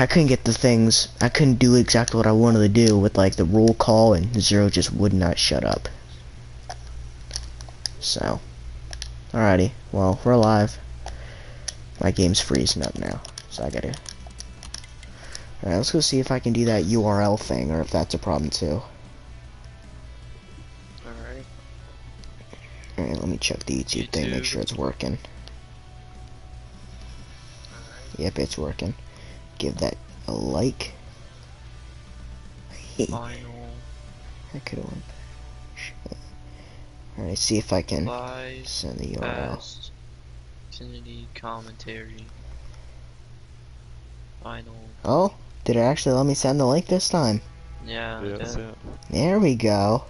I couldn't get the things. I couldn't do exactly what I wanted to do with like the roll call, and Zero just would not shut up. So, alrighty. Well, we're live. My game's freezing up now, so I gotta. Alright, let's go see if I can do that URL thing, or if that's a problem too. Alright. Alright, let me check the YouTube thing, make sure it's working. Alright. Yep, it's working. Give that a like. Final. I could have went. Alright, see if I can Live. send the URL. Xfinity commentary. Final. Oh, did it actually let me send the link this time? Yeah, that's it. There we go.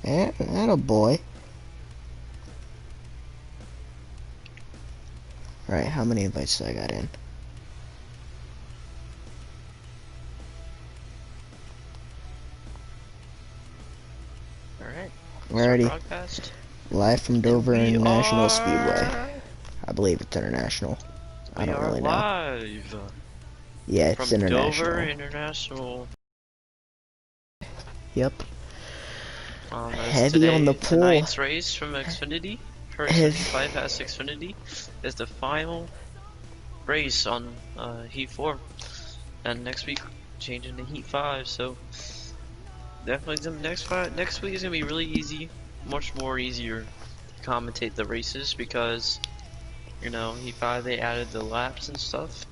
Attaboy. Alright, how many invites did I got in? Alright. We're already Broadcast. live from Dover International Speedway. I believe it's international. I don't really know. Live. Yeah, it's from international. Dover International. Yep. Heavy on the pool. Tonight's race from Xfinity. For Xfinity Bypass Xfinity is the final race on Heat 4. And next week, changing to Heat 5. So, definitely next week is going to be really easy. Much more easier to commentate the races because, you know, Heat 5 they added the laps and stuff.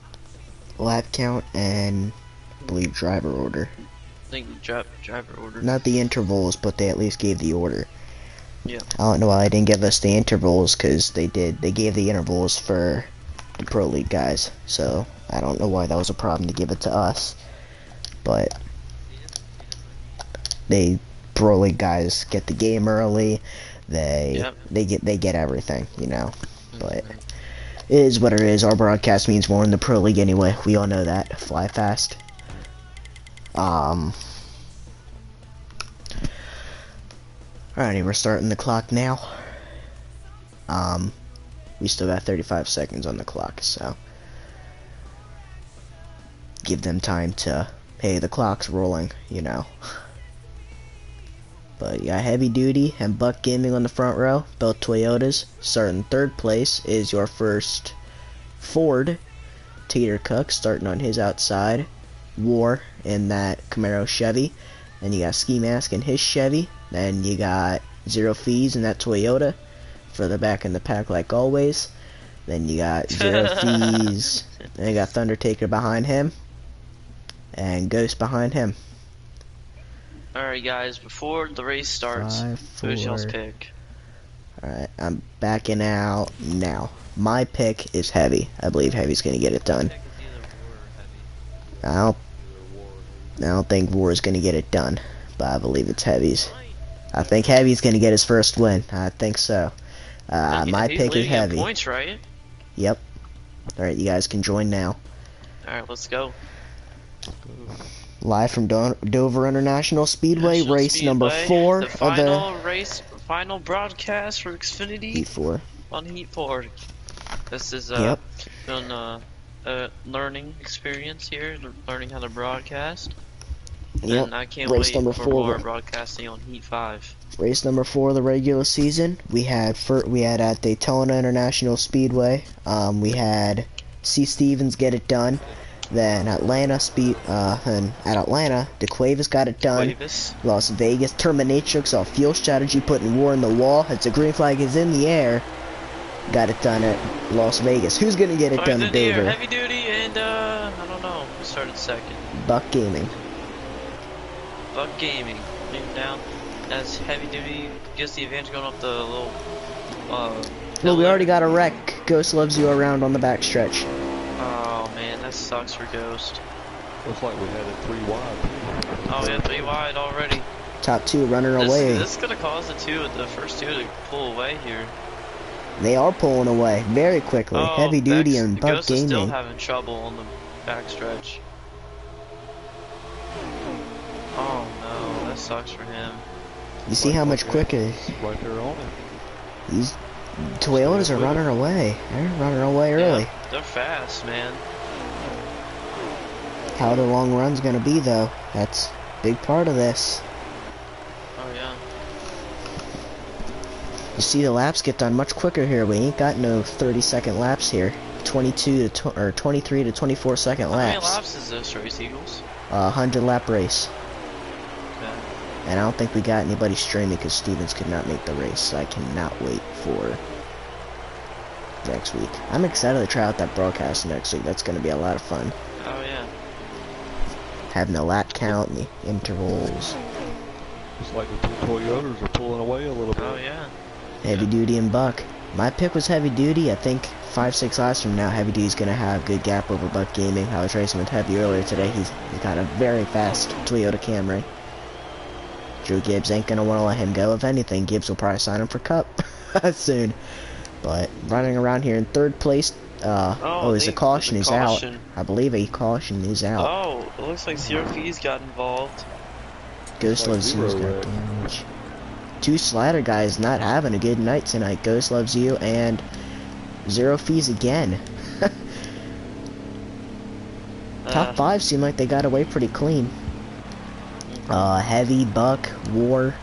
Lap count and I believe driver order. I think driver order. Not the intervals, but they at least gave the order. Yeah. I don't know why they didn't give us the intervals, because they did. They gave the intervals for the Pro League guys. So I don't know why that was a problem to give it to us. But they Pro League guys get the game early. They get everything, you know. But it is what it is. Our broadcast means more in the Pro League anyway. We all know that. Fly fast. Alrighty, we're starting the clock now. We still got 35 seconds on the clock, so give them time to, hey, the clock's rolling, you know. But yeah, Heavy Duty and Buck Gaming on the front row, both Toyotas. Starting third place is your first Ford, Tater Cook, starting on his outside. War in that Camaro Chevy. Then you got Ski Mask in his Chevy. Then you got Zero Fees in that Toyota for the back in the pack like always. Then you got Zero Fees. Then you got Thundertaker behind him. And Ghost behind him. Alright guys, before the race starts, who's y'all's pick? Alright, I'm backing out now. My pick is Heavy. I believe Heavy's gonna get it done. I don't think War is gonna get it done, but I believe it's Heavy's. I think Heavy's gonna get his first win. I think so. My pick is Heavy. Points, right? Yep. Alright, you guys can join now. Alright, let's go. Live from Dover International Speedway, race number 4 the final broadcast for Xfinity Heat 4. On Heat 4. This is been a learning experience here, learning how to broadcast. Yep. And I can't race wait number for 4 more broadcasting on Heat 5. Race number 4 of the regular season. We had at Daytona International Speedway. We had C. Stevens get it done. Then Atlanta and at Atlanta, DeQuavis got it done. Las Vegas, Terminatrix off fuel strategy, putting War in the wall. As the green flag is in the air, got it done at Las Vegas. Who's gonna get it done at Dover? Heavy Duty and I don't know. We started second. Buck Gaming. Buck Gaming. Moving down. As Heavy Duty gets the advantage going up the little. Well, we already got a wreck. Ghost loves you around on the backstretch. Oh man, that sucks for Ghost. Looks like we had it 3 wide. Oh, we had 3 wide already. Top 2 running away. This is gonna cause the first 2 to pull away here. They are pulling away very quickly. Heavy Duty and Buck Ghost Gaming. is still having trouble on the backstretch. Oh no, that sucks for him. You see how much quicker? Right there on it. These Toyotas are running away. They're running away early. Yeah, they're fast, man. how the long run's gonna be, though. That's a big part of this. Oh yeah. You see the laps get done much quicker here. We ain't got no 30-second laps here. 22 to or 23 to 24-second How many laps. laps is this race, Eagles? 100-lap race. Okay. And I don't think we got anybody streaming because Stevens could not make the race. So I cannot wait for next week. I'm excited to try out that broadcast next week. That's going to be a lot of fun. Oh yeah. Having the lap count and the intervals. It's like the two Toyotas are pulling away a little bit. Oh yeah. Heavy Duty and Buck. My pick was Heavy Duty. I think 5-6 laps from now, Heavy Duty's going to have a good gap over Buck Gaming. I was racing with Heavy earlier today. He's got a very fast Toyota Camry. Drew Gibbs ain't going to want to let him go. If anything, Gibbs will probably sign him for Cup soon. But running around here in third place, there's a caution. He's out. I believe a caution is out. Oh, it looks like Zero Fees got involved. Ghost Loves You's got damage. Two slider guys not having a good night tonight. Ghost Loves You and Zero Fees again. Top 5 seem like they got away pretty clean. Heavy, Buck, War,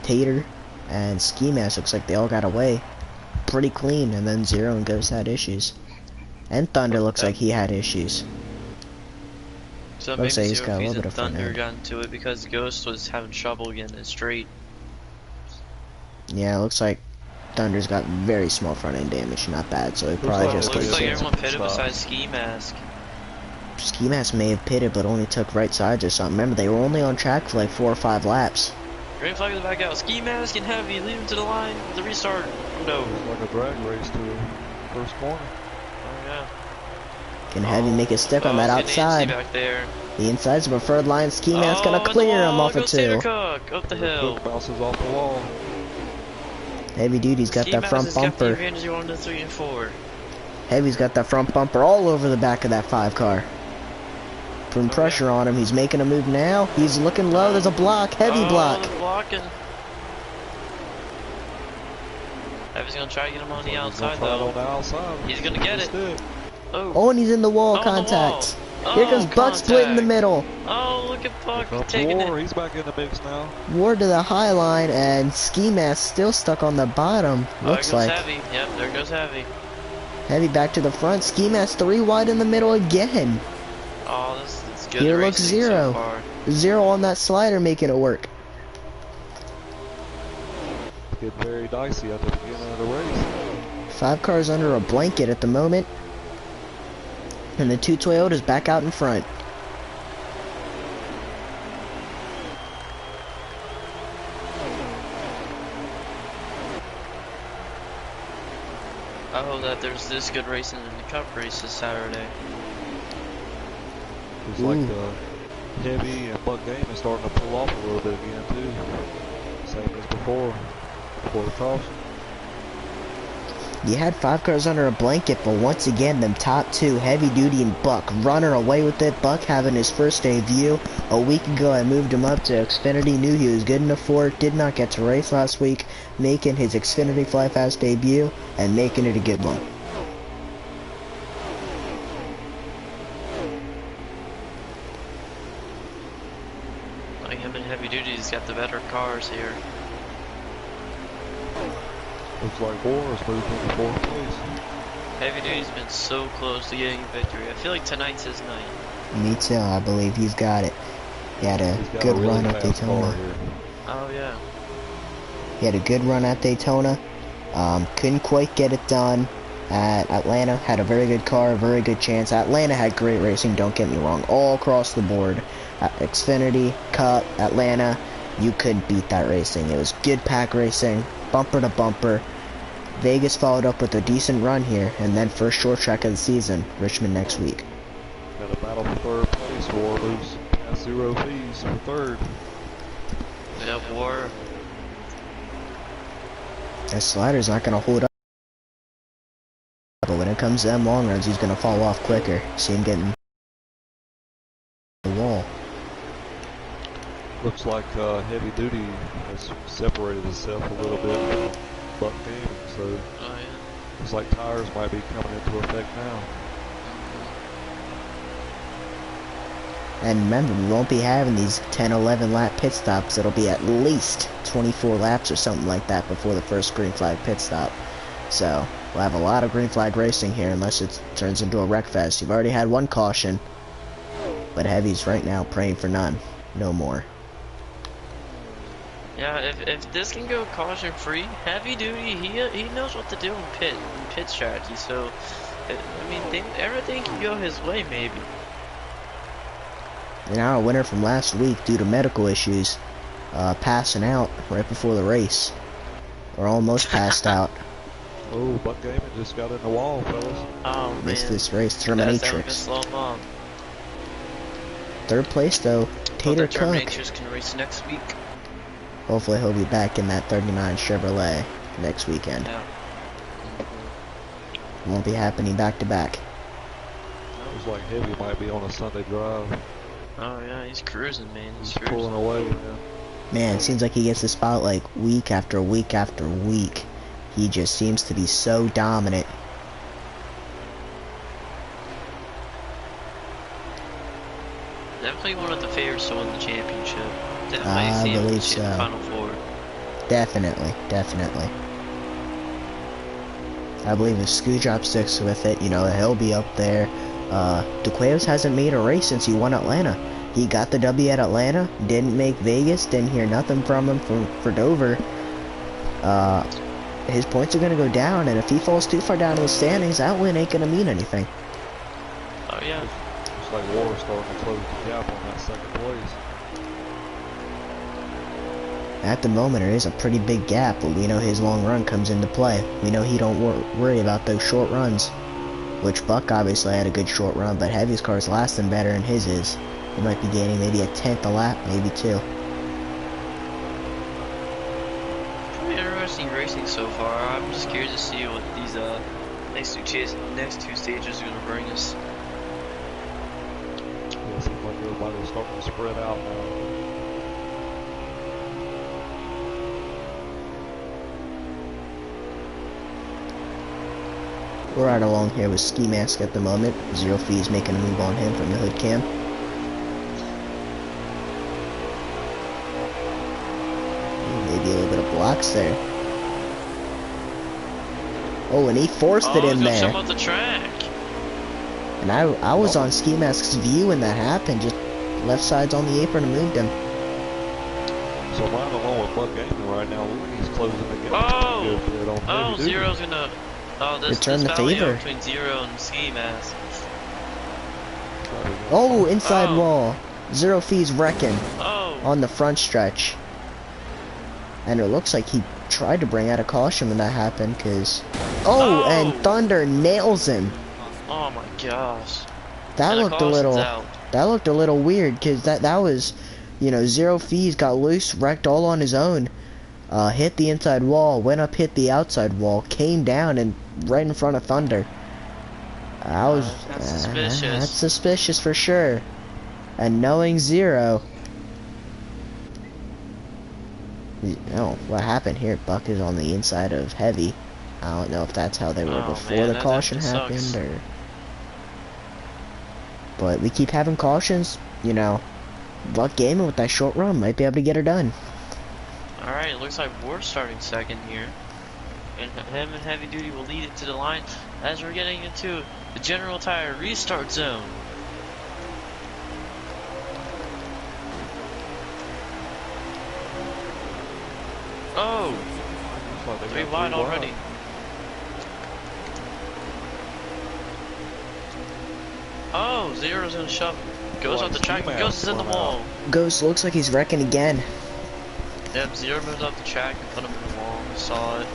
Tater, and Ski Mask looks like they all got away pretty clean, and then Zero and Ghost had issues. And Thunder looks like he had issues. So maybe he's Zero got a Fees little bit and of front Thunder end. got into it because Ghost was having trouble getting it straight. Yeah, it looks like Thunder's got very small front end damage, not bad, so he probably like just it Looks gets like Yeah. everyone pitted besides Ski Mask. Ski Mask may have pitted, but only took right sides or something. Remember, they were only on track for like 4 or 5 laps. Green flag is back out. Ski Mask and Heavy, lead him to the line. The restart. No. It's like a drag race to the first corner. Oh yeah. Can Heavy make it stick on that it's getting outside? antsy back there. The inside's the preferred line. Ski Mask gonna in the clear him wall, off of goes Tater 2. Cook up the hill. Cook bounces off the wall. Heavy Duty's got Ski that Mask front has got the bumper. advantage on the 3 and 4. Heavy's got that front bumper all over the back of that 5 car. Putting pressure on him. He's making a move now. He's looking low. There's a block. Heavy block. They're blocking. Heavy's gonna try to get him on the outside though. On the outside. He's gonna get it. Stick. Oh, and he's in the wall Oh, contact. the wall. Here comes Oh, Buck split in the contact. middle. Oh, look at Buck Up taking War, it. he's back in the mix now. Ward to the high line, and Ski Mask still stuck on the bottom. There Looks goes like Heavy. Yep, there goes Heavy. Heavy back to the front. Ski Mask 3 wide in the middle again. Oh, this is good. Here looks racing Zero. So far. Zero on that slider making it work. Get very dicey at the beginning of the race. 5 cars under a blanket at the moment. And the 2 Toyotas back out in front. I hope that there's this good racing in the Cup race this Saturday. It's like the Heavy and Buck Game is starting to pull off a little bit again too. Same as before the caution. You had 5 cars under a blanket, but once again, them top 2, Heavy Duty and Buck, running away with it. Buck having his first debut. A week ago, I moved him up to Xfinity, knew he was good enough for it, did not get to race last week, making his Xfinity Fly Fast debut, and making it a good one. Like him and Heavy Duty's got the better cars here. Looks like War is moving into 4th place. Heavy Duty's been so close to getting a victory. I feel like tonight's his night. Me too, I believe he's got it. He had a He's got good a really run at fast car Daytona. here. Oh yeah. He had a good run at Daytona. Couldn't quite get it done at Atlanta. Had a very good car, a very good chance. Atlanta had great racing, don't get me wrong, all across the board. At Xfinity, Cup, Atlanta, you couldn't beat that racing. It was good pack racing, bumper to bumper. Vegas followed up with a decent run here, and then first short track of the season, Richmond next week. Got a battle for 3rd place. War moves past Zero Fees for 3rd. Yep, War. That slider's not going to hold up. But when it comes to them long runs, he's going to fall off quicker. See him getting the wall. Looks like Heavy Duty has separated itself a little bit from Buck Gaming, so Oh yeah. looks like tires might be coming into effect now. And remember, we won't be having these 10, 11 lap pit stops. It'll be at least 24 laps or something like that before the first green flag pit stop. So, we'll have a lot of green flag racing here unless it turns into a wreck fest. You've already had one caution, but Heavy's right now praying for none. No more. Yeah, if this can go caution free, Heavy Duty, he knows what to do in pit strategy. So, I mean, everything can go his way maybe. And our winner from last week, due to medical issues, passing out right before the race, or almost passed out. Oh, Buck Gaming just got in the wall, fellas. Oh man, Missed this race, Terminatrix. Third place though, Tater Cook. Terminatrix can race next week. Hopefully he'll be back in that 39 Chevrolet next weekend. Yeah. Won't be happening back to back. Looks like Heavy might be on a Sunday drive. Oh yeah, he's cruising, man. He's pulling away, man. Man, it seems like he gets the spotlight week after week after week. He just seems to be so dominant. Definitely one of the favorites to win the championship. I believe so. Final four. Definitely, definitely. I believe if Screwjob sticks with it, you know, he'll be up there. DeQuaos hasn't made a race since he won Atlanta. He got the W at Atlanta, didn't make Vegas, didn't hear nothing from him for Dover. His points are going to go down, and if he falls too far down in the standings, that win ain't going to mean anything. Oh yeah. It's like Laura starting to close the gap on that second place. At the moment, there is a pretty big gap, but we know his long run comes into play. We know he don't worry about those short runs, which Buck obviously had a good short run, but Heavy's car is lasting better than his is. He might be gaining maybe a tenth a lap, maybe two. Pretty interesting racing so far. I'm just curious to see what these next two stages are going to bring us. Yeah, it seems like everybody's starting to spread out now. We're right along here with Ski Mask at the moment. Zero Fees making a move on him from the hood cam. Maybe a little bit of blocks there. Oh, and he forced it in there. About the track. And I was on Ski Mask's view when that happened. Just left side's on the apron and moved him. So right along with Buck Gaming right now, look like he's closing the gap. Oh, Zero's gonna. Oh, this return the favor between Zero and Ski Mask. Oh, inside wall. Zero Fees wrecking on the front stretch. And it looks like he tried to bring out a caution when that happened, because... Oh, and Thunder nails him. Oh my gosh. That looked a little weird, because that was, you know, Zero Fees got loose, wrecked all on his own. Hit the inside wall, went up, hit the outside wall, came down, and right in front of Thunder. That's suspicious. That's suspicious for sure. And knowing Zero... Oh, what happened here? Buck is on the inside of Heavy. I don't know if that's how they were before the caution happened, or... But we keep having cautions, you know. Buck Gaming with that short run might be able to get her done. Alright, looks like we're starting second here. And him and Heavy Duty will lead it to the line as we're getting into the General Tire restart zone. Oh! 3 wide already. Oh, Zero's gonna shove. Goes off the track, Ghost is in the wall. Ghost looks like he's wrecking again. Yep, Zero moves off the track and put him in the wall. I saw it.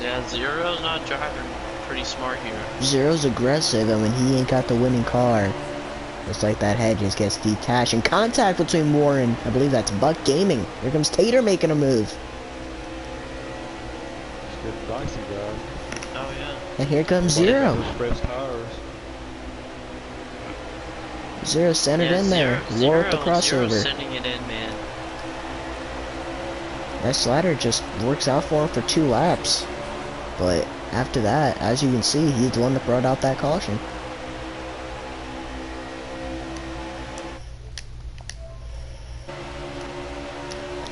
Yeah, Zero's not driving pretty smart here. Zero's aggressive, and when he ain't got the winning car, it's like that head just gets detached. And contact between Warren, I believe that's Buck Gaming. Here comes Tater making a move. It's getting dicey, guys. Oh yeah. And here comes Zero. Fresh tires. Zero centered in there. War with the crossover. Zero's sending it in, man. That slider just works out for him for 2 laps. But after that, as you can see, he's the one that brought out that caution.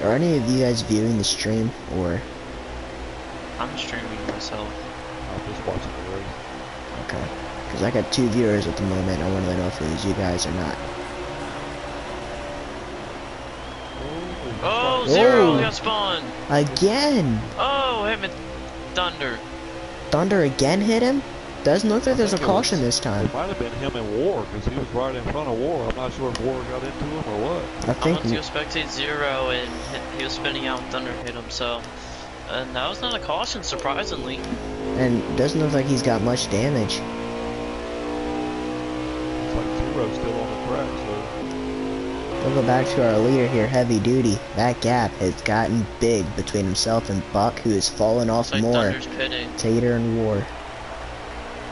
Are any of you guys viewing the stream, or? I'm streaming myself. I'm just watching the race. Okay. Because I got 2 viewers at the moment. I want to know if it was you guys or not. Oh, Zero Oh. got spawned. Again! Oh, him and Thunder. Thunder again hit him? Doesn't look like there's a think it caution was- this time. It might have been him and War, because he was right in front of War. I'm not sure if War got into him or what. I I think. went to go spectate Zero and he was spinning out and Thunder hit him, so. And that was not a caution, surprisingly. And doesn't look like he's got much damage. It's like Zero's still on the track, so We'll go back to our leader here, Heavy Duty. That gap has gotten big between himself and Buck, who has fallen off It's like more. Thunder's pitting. Tater and War.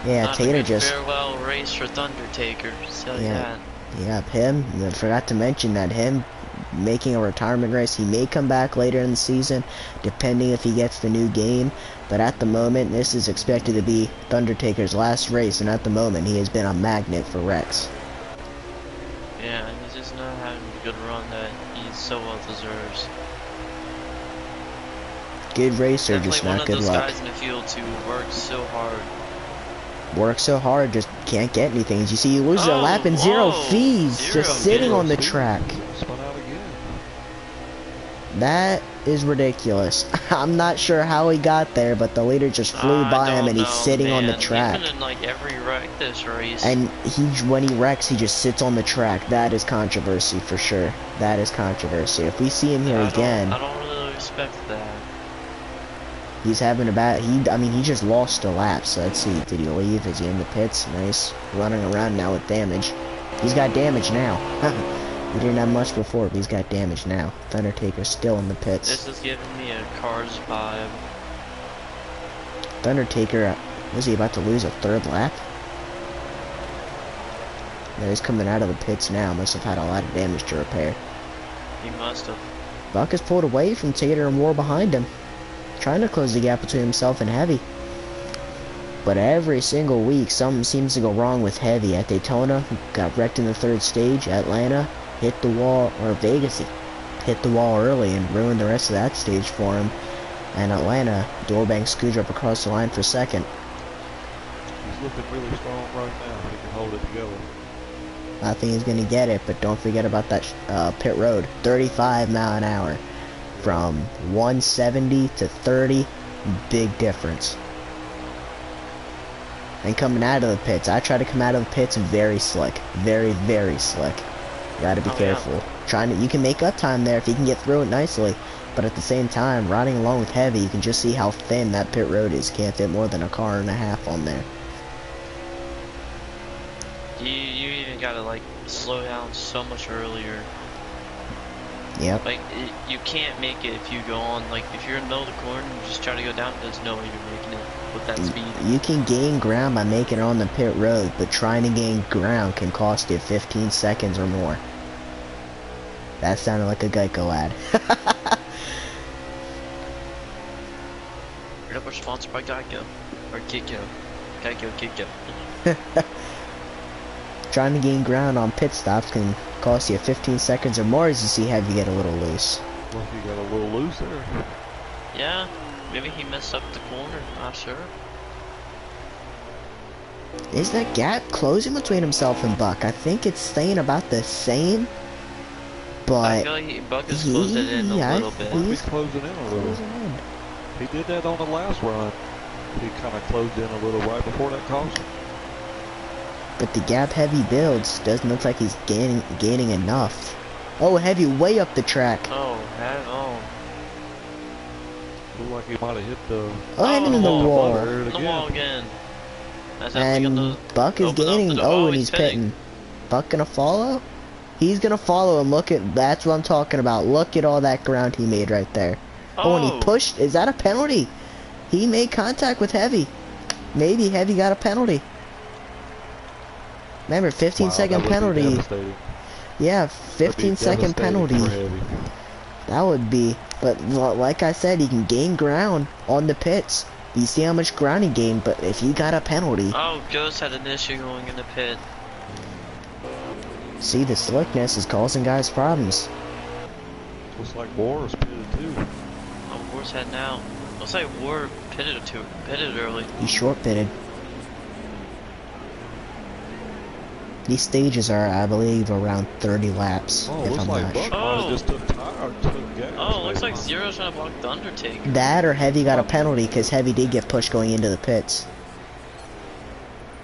Yeah, Not a Tater good just. farewell race for Thundertaker. So Yeah. Yeah, him. I forgot to mention that him making a retirement race. He may come back later in the season, depending if he gets the new game. But at the moment, this is expected to be Thundertaker's last race, and at the moment, he has been a magnet for Rex. Yeah, he's just not having a good run that he so well deserves. Good racer, Definitely just one not of good those luck. guys in the field who works so hard. Works so hard, just can't get anything. As you see, he loses a Oh, lap in Zero whoa. fees, Zero just sitting did. on the See? track. Spun out again. That is ridiculous. I'm not sure how he got there, but the leader just flew I by him don't and he's know, sitting on the man. track. He's been in like every wreck this race. And when he wrecks, he just sits on the track. That is controversy for sure. That is controversy. If we see him here again, I don't really respect that. he's having a bad. He just lost a lap. So let's see. Did he leave? Is he in the pits? Nice, running around now with damage. He's got damage now. He didn't have much before, but he's got damage now. Thundertaker's still in the pits. This is giving me a Cars vibe. Thundertaker, was he about to lose a 3rd lap? No, he's coming out of the pits now. Must have had a lot of damage to repair. He must have. Buck has pulled away from Tater and War behind him, trying to close the gap between himself and Heavy. But every single week, something seems to go wrong with Heavy. At Daytona, got wrecked in the 3rd stage. Atlanta, hit the wall, or Vegas, he hit the wall early and ruined the rest of that stage for him. And Atlanta, Doorbank scooter up across the line for 2nd. He's looking really strong right now. He can hold it together. I think he's going to get it, but don't forget about that pit road. 35 mile an hour. From 170 to 30, big difference. And coming out of the pits, I try to come out of the pits very slick. Very, very slick. You gotta be careful. You can make up time there if you can get through it nicely. But at the same time, riding along with Heavy, you can just see how thin that pit road is. Can't fit more than a car and a half on there. You even gotta like slow down so much earlier. Yep. Like you can't make it if you go on. Like if you're in the middle of the corner and you just try to go down, there's no way you're making it with that speed. You can gain ground by making it on the pit road, but trying to gain ground can cost you 15 seconds or more. That sounded like a Geico ad. We're sponsored by Geico or Kitco. Geico, Kitco. Trying to gain ground on pit stops can cost you 15 seconds or more as you see Heavy get a little loose. Well, he got a little loose there. Yeah, maybe he messed up the corner. Not sure. Is that gap closing between himself and Buck? I think it's staying about the same, I but feel like Buck has closed it in a little bit. He's closing in a little. closing in. He did that on the last run. He kind of closed in a little right before that caution. But the gap Heavy builds doesn't look like he's gaining enough. Oh, Heavy way up the track. Oh, Looked like he might have hit the... Oh, hitting in the wall. the wall again. That's And Buck is gaining. Oh, and he's pitting. Buck gonna follow? He's gonna follow and look at. That's what I'm talking about. Look at all that ground he made right there. Oh, and he pushed. Is that a penalty? He made contact with Heavy. Maybe Heavy got a penalty. Remember, 15-second penalty. Yeah, 15-second penalty. That would be. But like I said, he can gain ground on the pits. You see how much ground he gained, but if he got a penalty... Oh, Ghost had an issue going in the pit. See, the slickness is causing guys problems. Looks like War is pitted too. Oh, War's heading out. Looks like War pitted early. He's short pitted. These stages are, I believe, around 30 laps, Oh, if looks I'm like not Buck sure. might have Oh. just took tire, took gas. Oh, looks maybe. like Zero's trying to block the Undertaker. That or Heavy got a penalty because Heavy did get pushed going into the pits.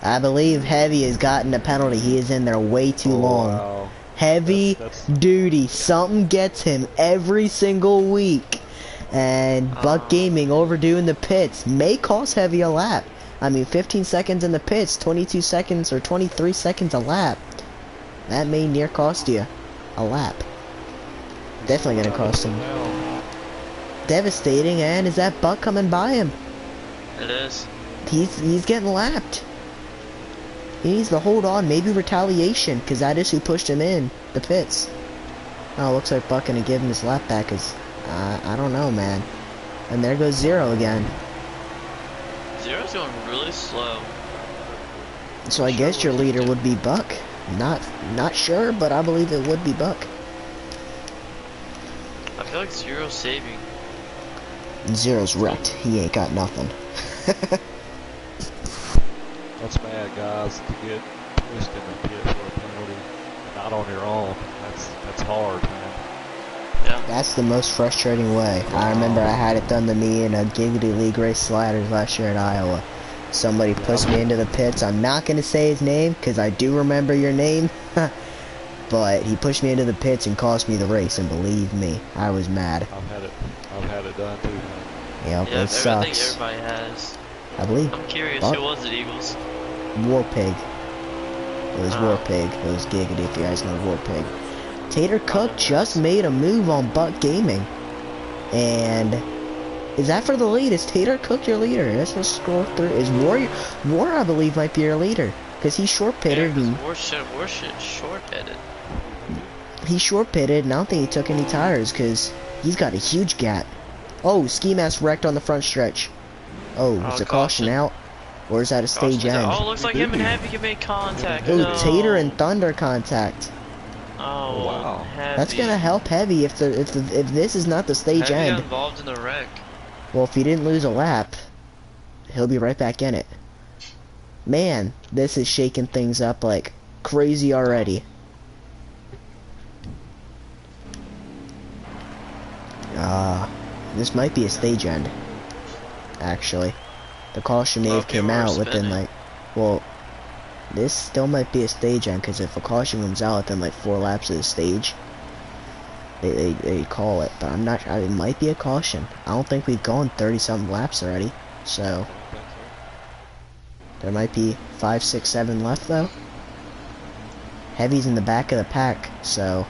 I believe Heavy has gotten a penalty. He is in there way too long. Wow. Heavy That's duty. Something gets him every single week. And Buck Gaming overdoing the pits may cost Heavy a lap. I mean, 15 seconds in the pits, 22 seconds or 23 seconds a lap. That may near cost you a lap. Definitely gonna cost him. Devastating, and is that Buck coming by him? It is. He's getting lapped. He needs to hold on, maybe retaliation, because that is who pushed him in the pits. Oh, looks like Buck gonna give him his lap back, cause I don't know, man. And there goes Zero again. Zero's going really slow. So I guess your leader would be Buck. Not sure, but I believe it would be Buck. I feel like Zero's saving. And Zero's wrecked. He ain't got nothing. That's bad, guys, to get pushed in the pit for a penalty, and not on your own. That's hard, man. Yeah. That's the most frustrating way. I remember I had it done to me in a Giggity League race sliders last year at Iowa. Somebody pushed me into the pits. I'm not going to say his name because I do remember your name. But he pushed me into the pits and cost me the race, and believe me, I was mad. I've had it done too, man. Yep, Yeah, it I think sucks. everybody has. I believe I'm curious, Buck? who was it, Eagles? War Pig. It was War Pig. It was Giggity, if you guys know War Pig. Tater Cook just made a move on Buck Gaming. And is that for the lead? Is Tater Cook your leader? Let's just scroll through. Is War, I believe, might be your leader. Because he's short pitted. Yeah, War short-headed. He's short pitted, and I don't think he took any tires because he's got a huge gap. Oh, Ski Mask wrecked on the front stretch. Oh, is a caution out? Or is that a stage end? Oh, looks like him and Heavy can make contact. Oh, No. Tater and Thunder contact. Oh, Wow. Heavy. That's gonna help Heavy if this is not the stage Heavy end. got involved in the wreck. Well, if he didn't lose a lap, he'll be right back in it. Man, this is shaking things up like crazy already. This might be a stage end, actually. The caution may have Okay, came we're out within spinning. like, well, this still might be a stage end, because if a caution comes out within like 4 laps of the stage, they call it, but I'm not sure. It might be a caution. I don't think we've gone 30-something laps already, so there might be 5, 6, 7 left though. Heavy's in the back of the pack, so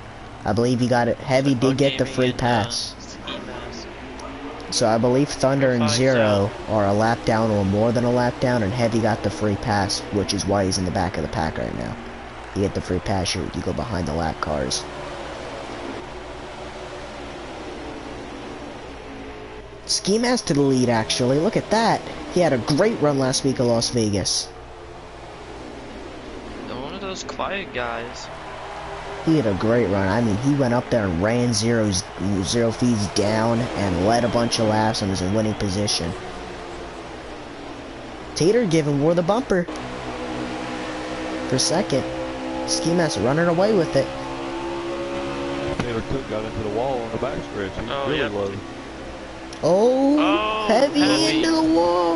I believe he got it. Heavy did get the free pass. Ski Mask. So I believe Thunder and Finds Zero are a lap down or more than a lap down, and Heavy got the free pass, which is why he's in the back of the pack right now. You get the free pass, you go behind the lap cars. Ski Mask to the lead, actually. Look at that. He had a great run last week at Las Vegas. They're one of those quiet guys. He had a great run. I mean, he went up there and ran zero feeds down and led a bunch of laps and was in winning position. Tater giving War the bumper for second. Ski Mask running away with it. Taylor Cook got into the wall on the backstretch. He Oh, really yep. low. Oh, heavy Heavy. into the wall.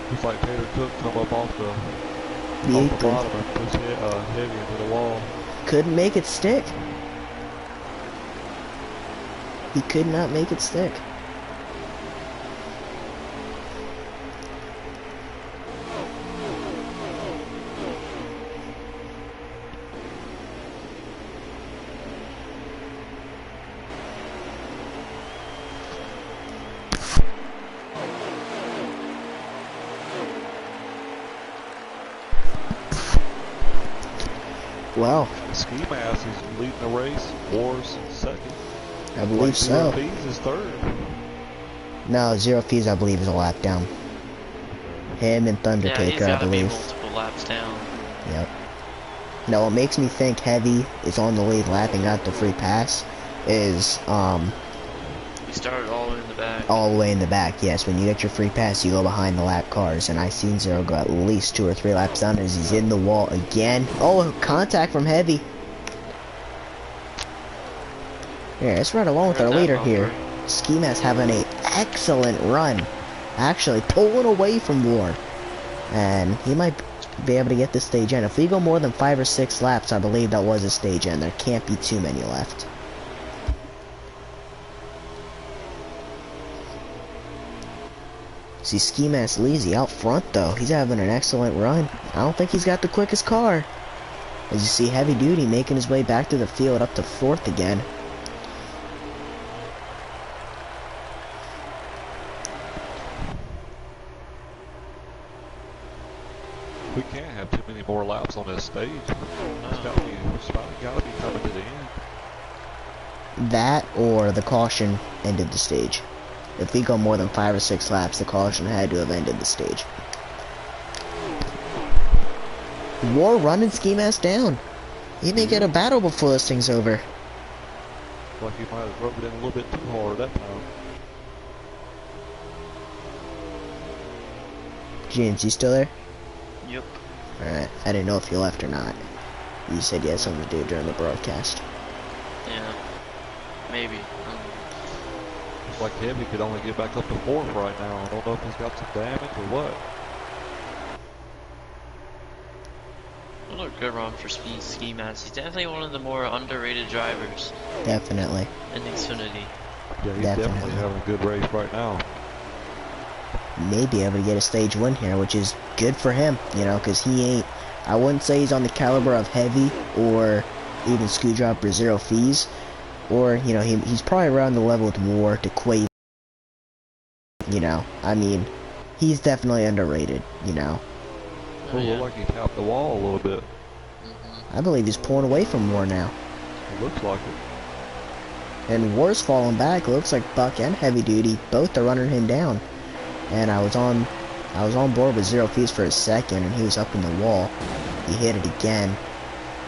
Looks like Taylor Cook come up off the The bottom apron and push Heavy into the wall. couldn't make it stick. He could not make it stick. Well, Ski Mask is leading the race. War's second. I believe so. Fees is third. No, Zero Fees, I believe, is a lap down. Him and Yeah, he's Thundertaker, I gotta be believe. multiple laps down. Yep. No, it makes me think Heavy is on the lead lap and got the free pass. is We started all the way in the back. all the way in the back. Yes, when you get your free pass, you go behind the lap cars, and I seen Zero go at least 2 or 3 laps down as he's in the wall again. Oh, contact from Heavy. Yeah, let's run along with our leader here. Ski Mask having an excellent run, actually pulling away from War, and he might be able to get this stage in. If we go more than 5 or 6 laps, I believe that was a stage in. There can't be too many left. See, Ski Mask Leezy out front though. He's having an excellent run. I don't think he's got the quickest car. As you see, Heavy Duty making his way back to the field up to 4th again. We can't have too many more laps on this stage. It's got to be coming to the end. That or the caution ended the stage. If we go more than 5 or 6 laps, the caution had to have ended the stage. War running Ski Mask down. He may get a battle before this thing's over. Like he might have rubbed it in a little bit too hard that time. James, you still there? Yep. Alright, I didn't know if you left or not. You said you had something to do during the broadcast. Yeah. Maybe. It's like Heavy could only get back up to 4th right now. I don't know if he's got some damage or what. What a good run for Ski Mask. He's definitely one of the more underrated drivers Definitely. in Xfinity. Yeah, he's definitely having a good race right now. May be able to get a stage win here, which is good for him, you know, because he ain't, I wouldn't say he's on the caliber of Heavy or even Screwdrop or Zero Fees, or, you know, he's probably around the level with War to Quave, you know, I mean, he's definitely underrated, you know. Oh, yeah. Looked like he tapped the wall a little bit. I believe he's pulling away from War now. It looks like it. And War's falling back. Looks like Buck and Heavy Duty both are running him down. And I was on board with Zero Fees for a second, and he was up in the wall. He hit it again.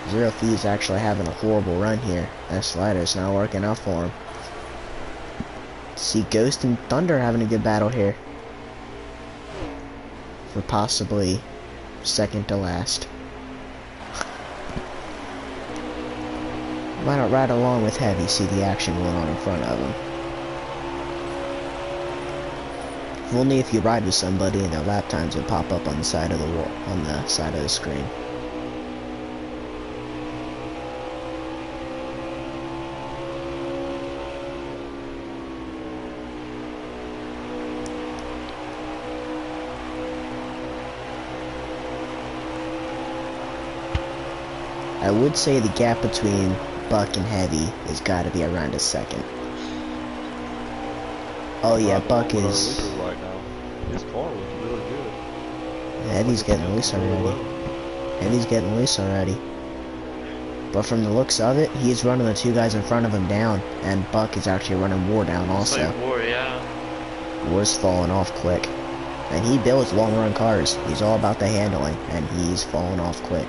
Zero Fees actually having a horrible run here. That slider's not working out for him. See Ghost and Thunder having a good battle here. For possibly second to last. Why not ride along with Heavy, see the action going on in front of him. Only if you ride with somebody and their lap times will pop up on the side of the wall, on the side of the screen. I would say the gap between Buck and Heavy has got to be around a second. Oh yeah, Buck is... Right now. His car was really good. Heavy's getting loose already. Heavy's getting loose already. But from the looks of it, he's running the 2 guys in front of him down, and Buck is actually running War down also. Like War, yeah. War's falling off quick. And he builds long run cars. He's all about the handling, and he's falling off quick.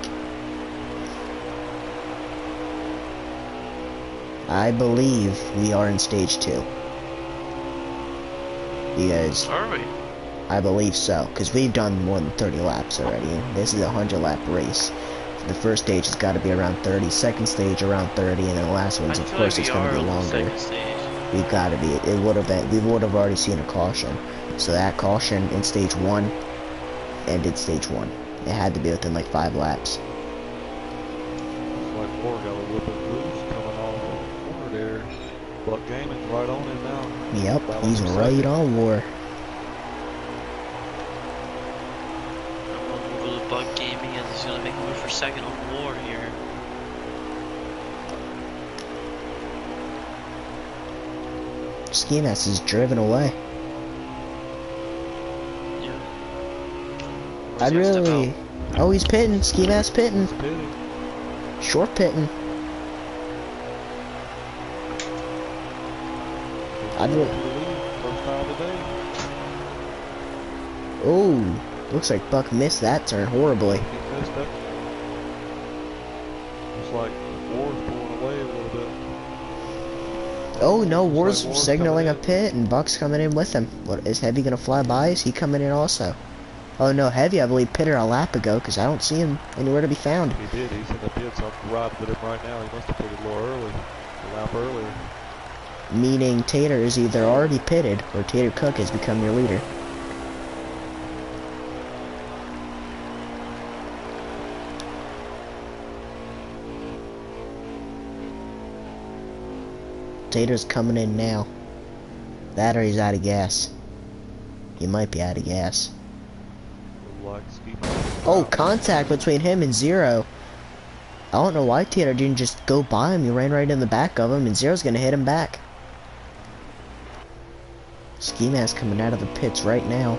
I believe we are in stage 2. Because Are we? I believe so, because we've done more than 30 laps already. This is a 100-lap race. The first stage has got to be around 30, second stage around 30, and then the last one's, of course, it's going to be longer. We've got to be. It would have been. We would have already seen a caution. So that caution in stage 1 ended stage 1. It had to be within like 5 laps. Like War got a little bit loose coming off the corner there. Buck Gaming's right on him now. Yep, he's right on War. Buck Gaming and he's gonna make a move for second on War here. Ski Mask is driven away. Yeah. I'd really... Oh, he's pitting. Ski Mask pitting. Short pitting. I'd really... Oh, looks like Buck missed that turn horribly. He missed that. It's like War's pulling away a little bit. Oh no, Looks War's like signaling coming a in. pit and Buck's coming in with him. What, is Heavy gonna fly by? Is he coming in also? Oh no, Heavy I believe pitted a lap ago because I don't see him anywhere to be found. He did. He's in the pits. I'm riding with him right now. He must have pitted a little early. A lap earlier. Meaning Tater is either already pitted or Tater Cook has become your leader. Tater's coming in now. That or he's out of gas. He might be out of gas. Like ski Oh, contact between him and Zero. I don't know why Tater didn't just go by him. He ran right in the back of him and Zero's gonna hit him back. Ski Mask coming out of the pits right now.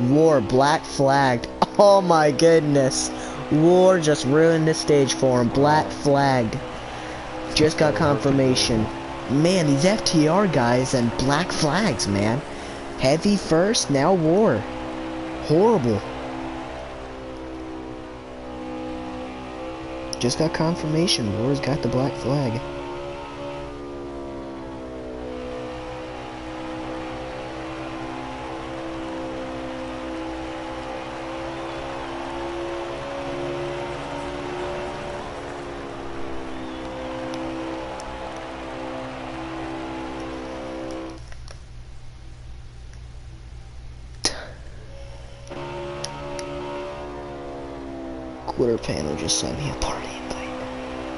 War black flagged. Oh my goodness. War just ruined the stage for him. Black flagged. Just got confirmation. Man, these FTR guys and black flags, man. Heavy first, now War. Horrible. Just got confirmation. War's got the black flag. Twitter panel just sent me a party invite.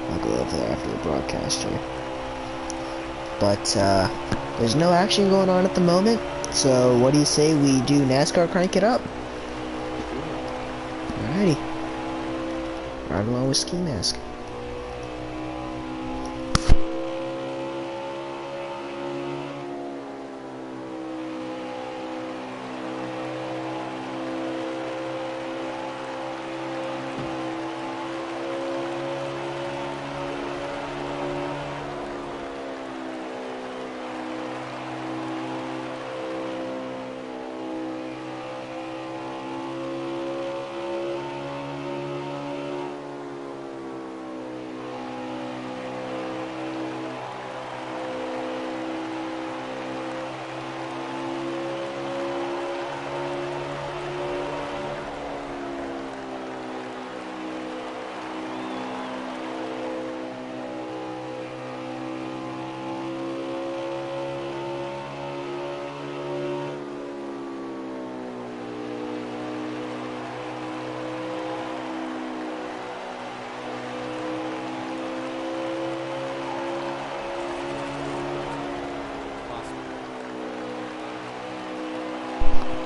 I'll go over there after the broadcast here. But, there's no action going on at the moment, so what do you say we do NASCAR crank it up? Alrighty. Right along with Ski Mask.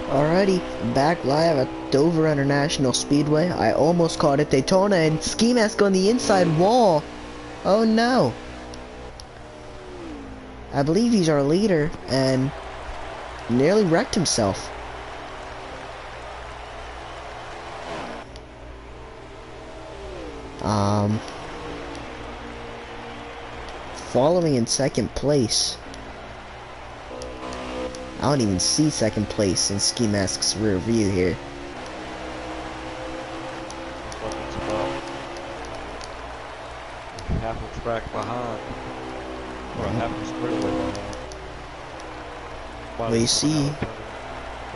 Alrighty, back live at Dover International Speedway. I almost called it Daytona and Ski Mask on the inside wall. Oh no. I believe he's our leader and nearly wrecked himself. Following in second place. I don't even see second place in Ski Mask's rear view here. It's about half a track behind. Or a half a straightaway behind. Well, you see,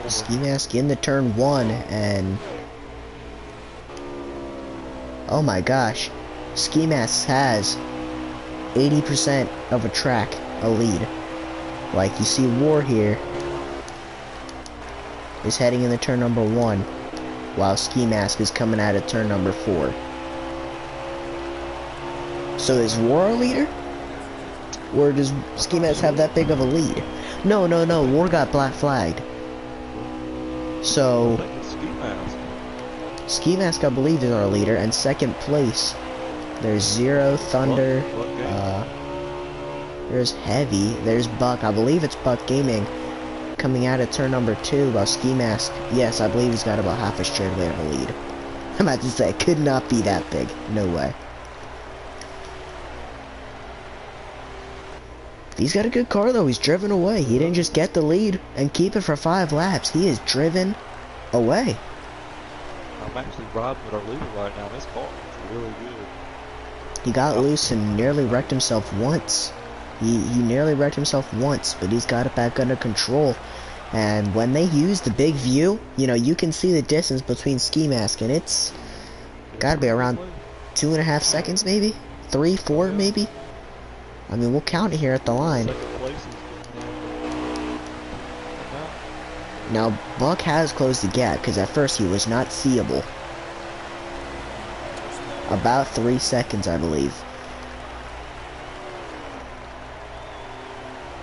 Ski Mask in the turn one, and oh my gosh, Ski Mask has 80% of a track, a lead. Like you see, War here is heading in the turn number one, while Ski Mask is coming out of turn number 4. So is War our leader? Or does Ski Mask have that big of a lead? No, War got black flagged. So Ski Mask, I believe, is our leader, and second place there's Zero, Thunder, there's Heavy, there's Buck, I believe it's Buck Gaming, coming out of turn number 2, while Ski Mask, yes, I believe he's got about half a straightaway of a lead. I'm about to say, it could not be that big, no way. He's got a good car though, he's driven away, he didn't just get the lead and keep it for 5 laps, he is driven away. I'm actually riding with our leader right now. This car is really good. He got loose and nearly wrecked himself once. He nearly wrecked himself once, but he's got it back under control. And when they use the big view, you know, you can see the distance between Ski Mask, and it's gotta be around 2.5 seconds, maybe? 3, 4, maybe? I mean, we'll count it here at the line. Now, Buck has closed the gap, because at first he was not seeable. About 3 seconds, I believe.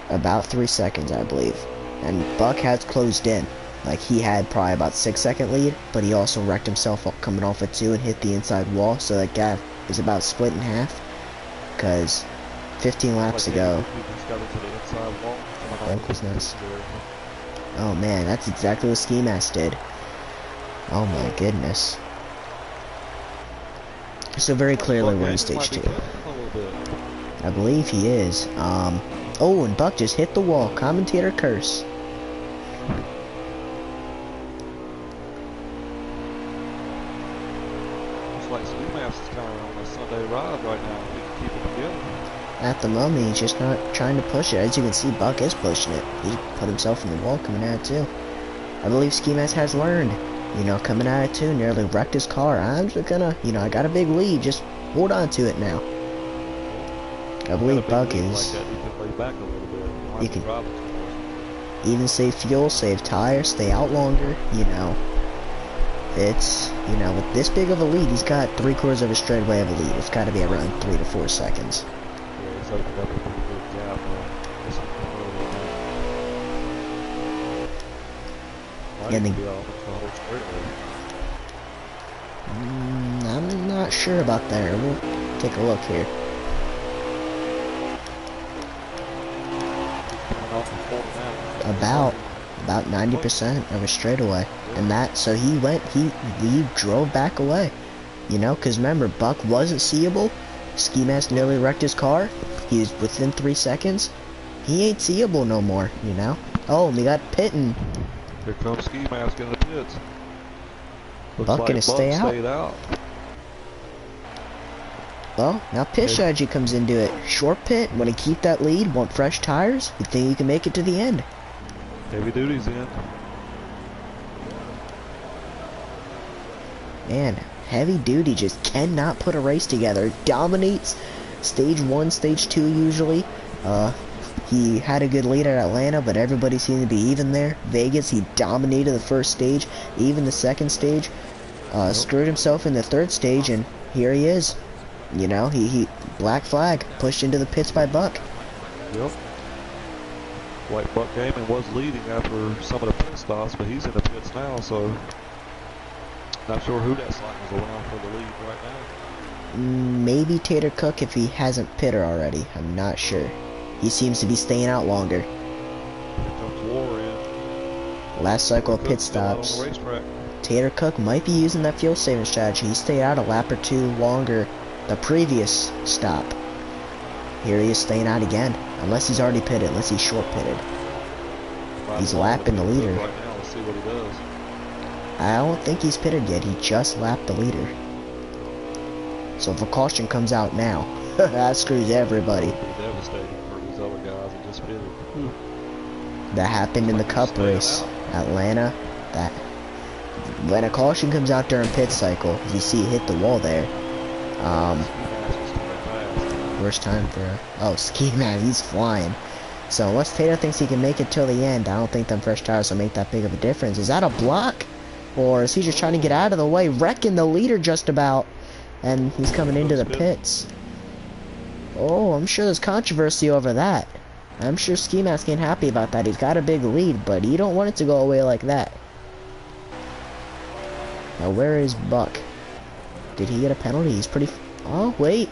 About 3 seconds, I believe. And Buck has closed in. Like, he had probably about 6-second lead, but he also wrecked himself up coming off of 2 and hit the inside wall, so that gap is about split in half. Because 15 laps ago, Buck was nice. Oh man, that's exactly what Ski Mask did. Oh my goodness. So very clearly we're in stage 2. I believe he is. Oh, and Buck just hit the wall. Commentator curse. Looks like Ski Mask is kind of on a Sunday ride right now. He can keep it together. At the moment, he's just not trying to push it. As you can see, Buck is pushing it. He put himself in the wall coming at it too. I believe Ski Mask has learned. You know, coming at it too, nearly wrecked his car. I'm just gonna, you know, I got a big lead. Just hold on to it now. I believe Buck is. You can even save fuel, save tires, stay out longer. You know, it's, you know, with this big of a lead, he's got 3/4 of a straightaway of a lead. It's got to be around 3 to 4 seconds. And I'm not sure about that. We'll take a look here. About 90% of a straightaway, and that, so he drove back away. You know, because remember, Buck wasn't seeable. Ski Mask nearly wrecked his car. He's within 3 seconds. He ain't seeable no more, you know. Oh, and we got pitting. Here comes Ski Mask in the pits. Buck gonna stay out. Well, now pit strategy comes into it. Short pit, want to keep that lead, want fresh tires. You think you can make it to the end? Heavy duty's in. Man, heavy duty just cannot put a race together. Dominates stage 1, stage 2 usually. He had a good lead at Atlanta, but everybody seemed to be even there. Vegas, he dominated the first stage, even the second stage. Screwed himself in the third stage, and here he is. You know, he black flag, pushed into the pits by Buck. Yep. Like Buck came and was leading after some of the pit stops, but he's in the pits now, so not sure who that slot is around for the lead right now. Maybe Tater Cook if he hasn't pitted already. I'm not sure. He seems to be staying out longer. Here comes War in. Last cycle of pit stops. Tater Cook might be using that fuel saving strategy. He stayed out a lap or 2 longer the previous stop. Here he is staying out again. Unless he's already pitted, unless he's short pitted. He's lapping the leader. Right now, let's see what he does. I don't think he's pitted yet. He just lapped the leader. So if a caution comes out now, that screws everybody. It'll be devastating for these other guys that just pitted. That happened in the Cup race. Atlanta. That when a caution comes out during pit cycle, you see it hit the wall there. Worst time for Ski Man, he's flying. So unless Tater thinks he can make it till the end, I don't think them fresh tires will make that big of a difference. Is that a block? Or is he just trying to get out of the way, wrecking the leader just about? And he's coming into the pits. Oh, I'm sure there's controversy over that. I'm sure Ski Mask ain't happy about that. He's got a big lead, but he don't want it to go away like that. Now where is Buck? Did he get a penalty? He's pretty... Oh, wait.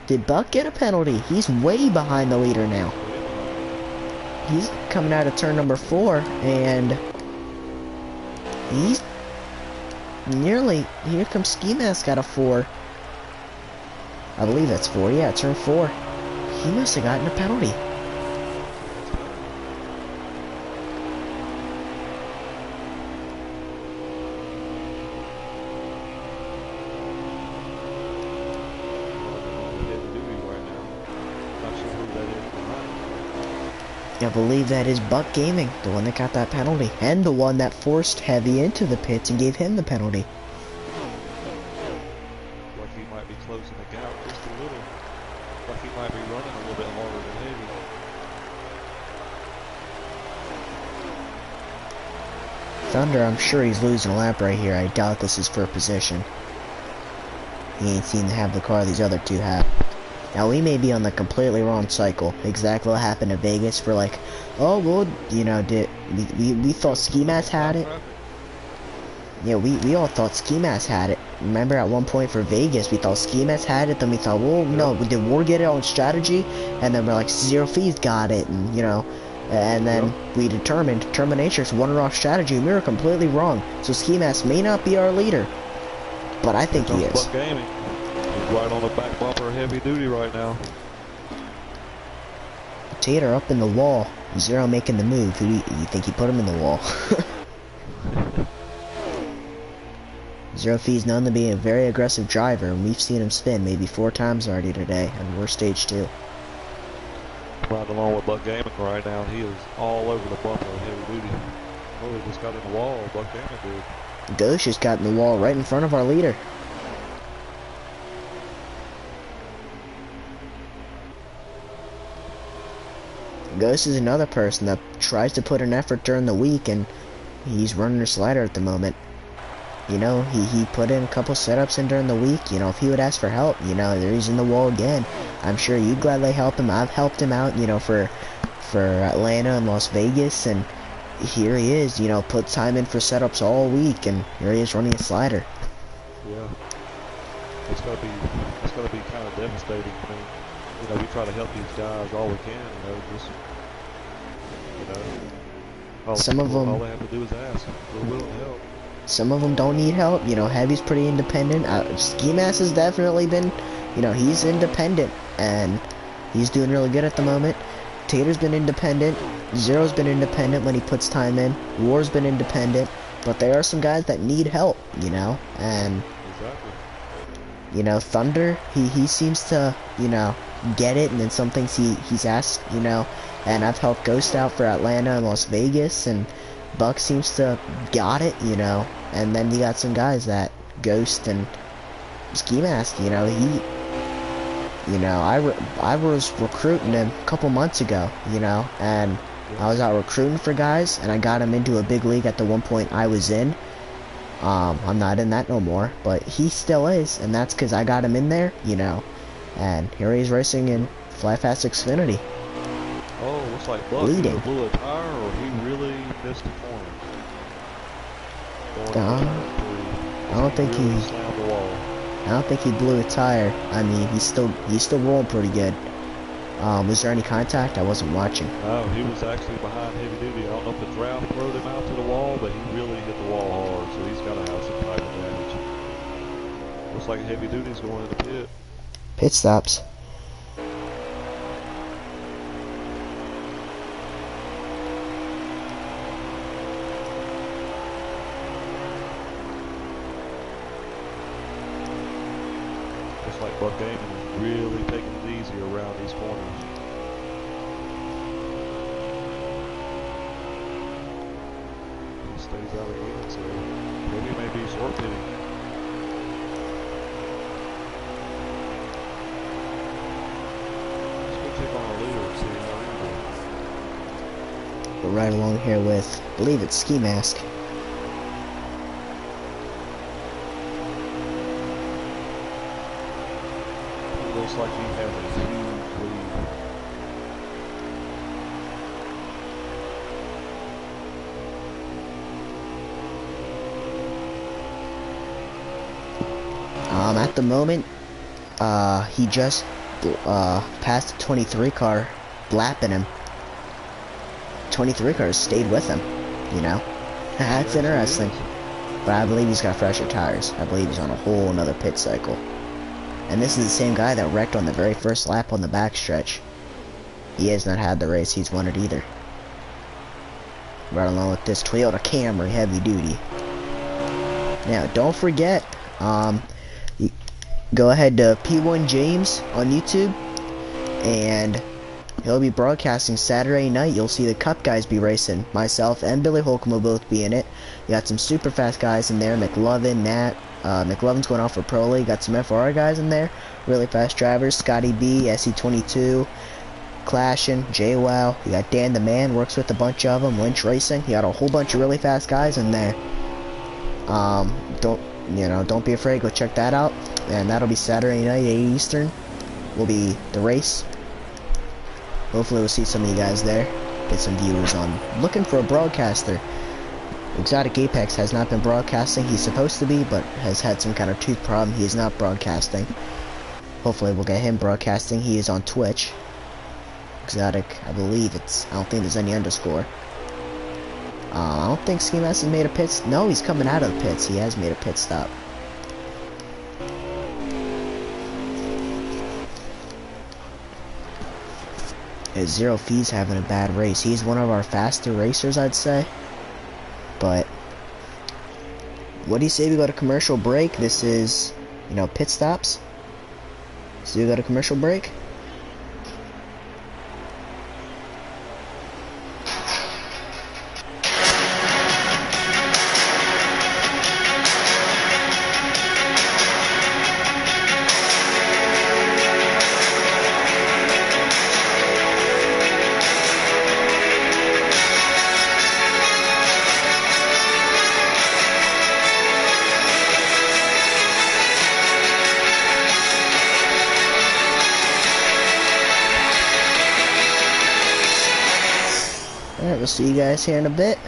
Did Buck get a penalty? He's way behind the leader now. He's coming out of turn number 4, and he's nearly... Here comes Ski Mask out of 4. I believe that's 4. Yeah, turn 4. He must have gotten a penalty. I believe that is Buck Gaming, the one that got that penalty, and the one that forced Heavy into the pits and gave him the penalty. Like he might be closing the gap just a little. Like he might be running a little bit harder than Heavy. Thunder, I'm sure he's losing a lap right here. I doubt this is for position. He ain't seen to have the car these other two have. Now, we may be on the completely wrong cycle. Exactly what happened to Vegas for like, oh, well, you know, we thought Ski Mask had it. Yeah, we all thought Ski Mask had it. Remember at one point for Vegas, we thought Ski Mask had it, then we thought, well, no, did War get it on strategy? And then we're like, Zero Fees got it, and, you know, and then we determined Terminatrix won it off strategy, and we were completely wrong. So Ski Mask may not be our leader, but I think he is. He's right on the back bumper of Heavy Duty right now. Tater up in the wall. Zero making the move. Who do you think he put him in the wall? Zero Fee's known to be a very aggressive driver, and we've seen him spin maybe 4 times already today, and we're stage 2. Riding along with Buck Gaming right now. He is all over the bumper of Heavy Duty. Oh, he just got in the wall. Buck Gaming did. Ghost just got in the wall right in front of our leader. Ghost is another person that tries to put an effort during the week, and he's running a slider at the moment. You know, he put in a couple setups in during the week. You know, if he would ask for help, you know, he's in the wall again. I'm sure you'd gladly help him. I've helped him out, you know, for Atlanta and Las Vegas, and here he is, you know, put time in for setups all week, and here he is running a slider. Yeah. It's gotta be kind of devastating. I mean, you know, we try to help these guys all we can, you know, just, you know, some of them, all they have to do is ask. We're willing to help. Some of them don't need help. You know, Heavy's pretty independent. Ski Mask has definitely been, you know, he's independent, and he's doing really good at the moment. Tater's been independent. Zero's been independent when he puts time in. War's been independent. But there are some guys that need help, you know, and, you know, Thunder, he seems to, you know, get it, and then some things he's asked, you know, and I've helped Ghost out for Atlanta and Las Vegas, and Buck seems to got it, you know, and then you got some guys that Ghost and Ski Mask, you know, you know, I was recruiting him a couple months ago, you know, and I was out recruiting for guys, and I got him into a big league at the one point I was in. I'm not in that no more, but he still is, and that's because I got him in there, you know, and here he's racing in Fly Fast Xfinity. Oh, looks like Buck either blew a tire or he really missed the corner. I don't think he slammed the wall. I don't think he blew a tire. I mean, he's still rolling pretty good. Was there any contact? I wasn't watching. No, he was actually behind Heavy Duty. I don't know if the draft threw him out to the wall, but he really hit the wall hard, so he's got to have some type of damage. Looks like Heavy Duty's going in the pit. Pit stops. Like Buck Gaming is really taking it easy around these corners. He stays out again, so maybe he may be short pitting. Let's go check on our leader and see how he's doing. We're right along here with, I believe it's Ski Mask. Looks like he has a huge lead. At the moment, he just passed the 23 car, lapping him. 23 cars stayed with him, you know. That's interesting. But I believe he's got fresher tires. I believe he's on a whole another pit cycle. And this is the same guy that wrecked on the very first lap on the backstretch. He has not had the race he's won it either. Right along with this Toyota Camry Heavy Duty. Now, don't forget, go ahead to P1 James on YouTube and He'll be broadcasting Saturday night. You'll see the Cup guys be racing. Myself and Billy Holcomb will both be in it. You got some super fast guys in there. McLovin, Nat. McLovin's going off for Pro League. Got some FR guys in there. Really fast drivers. Scotty B, SE22, Clashing, JWoww. You got Dan the Man, works with a bunch of them. Lynch Racing. You got a whole bunch of really fast guys in there. Don't be afraid. Go check that out. And that'll be Saturday night, 8 Eastern. Will be the race. Hopefully we'll see some of you guys there. Get some viewers on. Looking for a broadcaster. Exotic Apex has not been broadcasting. He's supposed to be, but has had some kind of tooth problem. He is not broadcasting. Hopefully we'll get him broadcasting. He is on Twitch. Exotic, I believe it's... I don't think there's any underscore. I don't think Ski Mask has made a pit... No, he's coming out of the pits. He has made a pit stop. Zero Fee's having a bad race. He's one of our faster racers, I'd say. But what do you say we go to commercial break? This is, pit stops. So we go to commercial break. Alright, we'll see you guys here in a bit.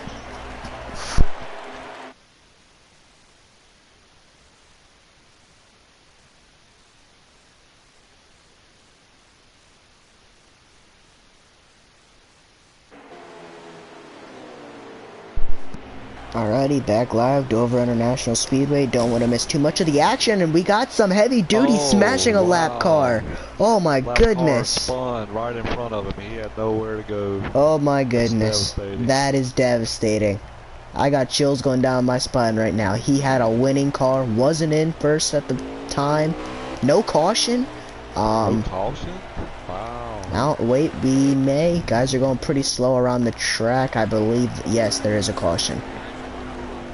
Alrighty, back live, Dover International Speedway. Don't want to miss too much of the action, and we got some heavy duty smashing a lap car. Oh my goodness. Car spun right in front of him. He had nowhere to go. Oh my goodness. That is devastating. I got chills going down my spine right now. He had a winning car, wasn't in first at the time. No caution. No caution? Wow. Now, wait, we may. Guys are going pretty slow around the track. I believe, yes, there is a caution.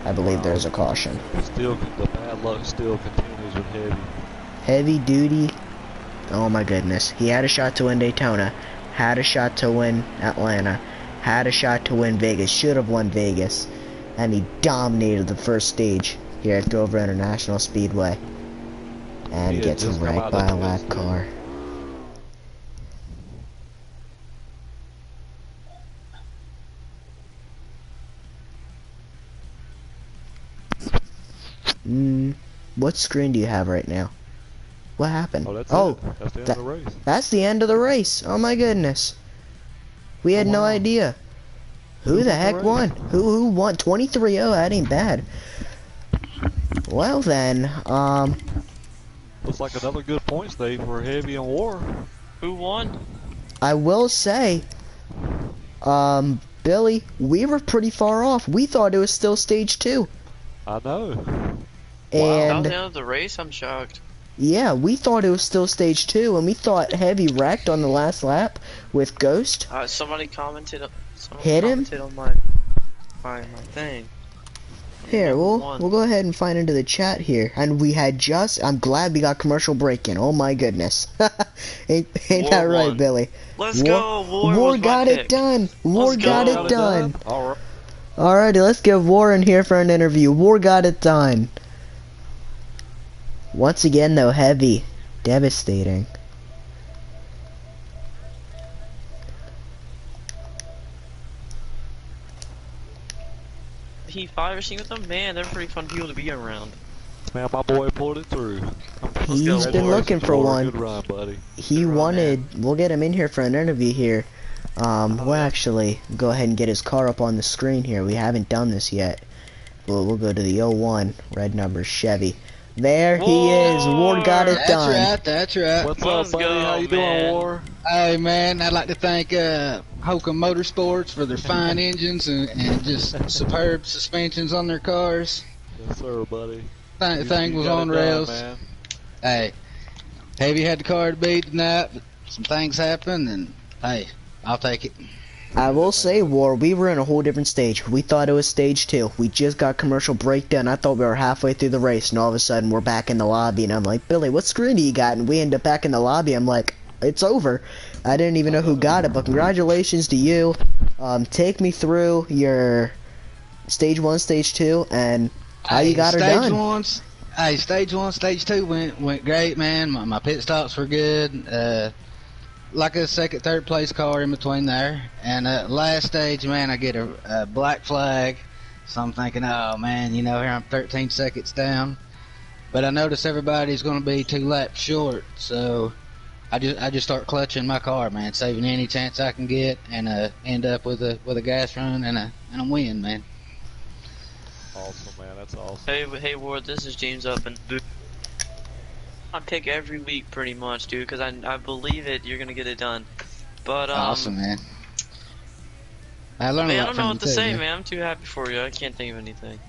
I believe there's a caution. Still, the bad luck still continues with Heavy. Heavy duty. Oh my goodness. He had a shot to win Daytona. Had a shot to win Atlanta. Had a shot to win Vegas. Should have won Vegas. And he dominated the first stage here at Dover International Speedway. And gets wrecked by a lap car. What screen do you have right now? What happened? Oh, that's it. That's the end of the race. That's the end of the race. Oh my goodness. We had no idea. Who the heck won? Who won? 23-0, that ain't bad. Well then, looks like another good points day for Heavy and War. Who won? I will say, Billy, we were pretty far off. We thought it was still stage 2. I know. And wow, the end of the race, I'm shocked. Yeah, we thought it was still stage 2, and we thought Heavy wrecked on the last lap with Ghost. Somebody commented. Hit him? Commented on my thing. Here, we'll go ahead and find into the chat here. And we had I'm glad we got commercial break in. Oh my goodness. ain't that right, won. Billy? Let's go, War. War got it done. War got it done. Alright. Alrighty, let's get War in here for an interview. War got it done. Once again, though, Heavy. Devastating. Heat 5 racing with them? Man, they're pretty fun people to be around. Man, my boy pulled it through. He's been looking for one. Good run, buddy. He wanted... We'll get him in here for an interview here. We'll actually go ahead and get his car up on the screen here. We haven't done this yet. We'll go to the 01 red number Chevy. There he is. War got it done. That's right. What's up, buddy? How you doing, War? Hey, man, I'd like to thank Holcomb Motorsports for their fine engines and just superb suspensions on their cars. Yes, sir, buddy. Thing was on rails. Man. Hey, Heavy had the car to beat tonight, but some things happened, and Hey, I'll take it. I will say, War, we were in a whole different stage. We thought it was stage 2. We just got commercial breakdown. I thought we were halfway through the race, and all of a sudden we're back in the lobby, and I'm like, Billy, what screen do you got? And we end up back in the lobby. I'm like, it's over. I didn't even know who got it, but congratulations to you. Take me through your stage 1, stage 2, and how you got her done. Stage 1, stage 2 went great, man. My pit stops were good. Like a second, third place car in between there. And last stage, man, I get a black flag. So I'm thinking, oh man, here I'm 13 seconds down. But I notice everybody's going to be 2 laps short. So I just start clutching my car, man, saving any chance I can get, and end up with a gas run and a win, man. Awesome, man. That's awesome. Hey, Ward. This is James up, and I pick every week pretty much, dude, because I believe it. You're gonna get it done. But awesome, man. I learned a lot I don't know from what to you too, say, man. man. I'm too happy for you. I can't think of anything.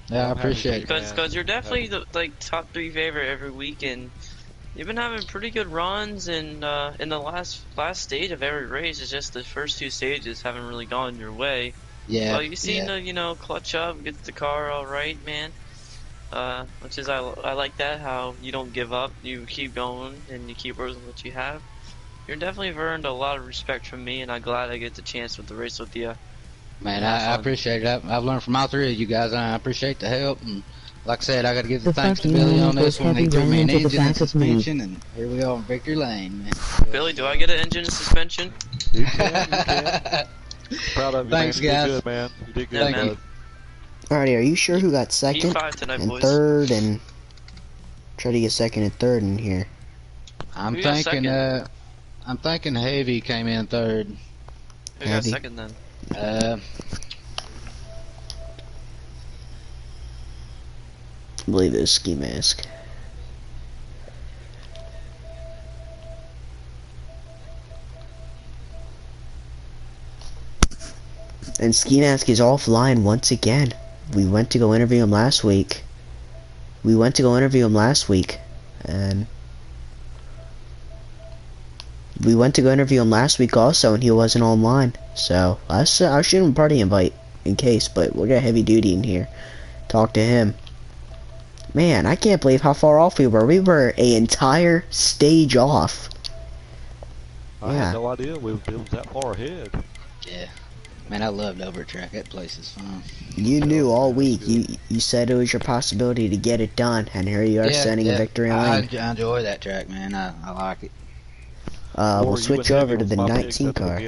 Yeah, I appreciate it. Because you're definitely the top 3 favorite every week, and you've been having pretty good runs. And in the last stage of every race, it's just the first 2 stages haven't really gone your way. Yeah. Well, you seem to clutch up, get the car all right, man. Which is I like that, how you don't give up, you keep going and you keep working what you have. You're definitely earned a lot of respect from me, and I'm glad I get the chance with the race with you. Man, I appreciate it. I've learned from all 3 of you guys, and I appreciate the help. And like I said, I got to give the thanks to Billy on this one. He threw me an engine and suspension, and here we are in victory lane, man. Billy, do I get an engine and suspension? You can. Proud of you, Thanks, man. guys. You did good, man. You did good, Yeah, man. bud. Alrighty, are you sure who got second P5 tonight, and boys. third, and try to get second and third in here? I'm Who got thinking, second? I'm thinking Heavy came in third. Who got Heavy. second then? I believe it was Ski Mask. And Ski Mask is offline once again. We went to go interview him last week. And we went to go interview him last week also, and he wasn't online. So I'll shoot him a party invite in case, but we'll get Heavy Duty in here. Talk to him. Man, I can't believe how far off we were. We were an entire stage off. I had no idea it was that far ahead. Yeah. Man, I loved Over Track. That place is fun. You knew all week. You said it was your possibility to get it done, and here you are sending a victory lane. I enjoy that track, man. I like it. We'll switch over to the 19 car.